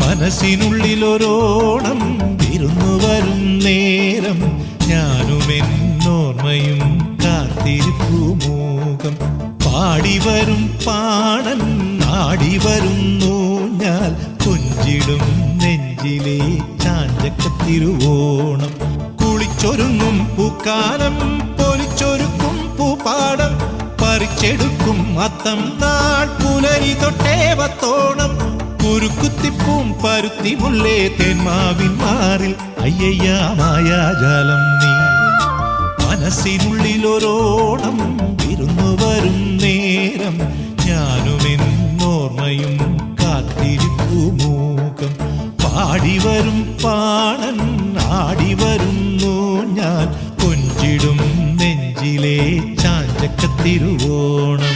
മനസ്സിനുള്ളിലൊരോണം വിരുന്നു വരും നേരം ഞാനും എന്നോർമ്മയും കാത്തിരിപ്പുമൂകം പാടിവരും പാണൻ ആടിവരുന്നു ഞാൻ കൊഞ്ചിടും നെഞ്ചിലെ ചാഞ്ചക്കത്തിരുവോണം കുളിച്ചൊരുങ്ങും പൂക്കാലം പൊലിച്ചൊരുക്കും പൂപ്പാടം പറിച്ചെടുക്കും അത്തം നാൾ പുലരി തൊട്ടേവത്തോണം കുരുക്കുത്തിപ്പൂം പരുത്തി മുല്ലേ തേന്മാവിൻ മാറിൽ അയ്യയ്യാ മായാജാലം നീ മനസ്സിനുള്ളിലൊരോണം വിരുന്നു വരും നേരം ഞാനും എന്നോർമ്മയും കാത്തിരിപ്പുമൂകം പാടിവരും പാണൻ ആടിവരുന്നു ഞാൻ കൊഞ്ചിടും നെഞ്ചിലെ ചാഞ്ചക്കത്തിരുവോണം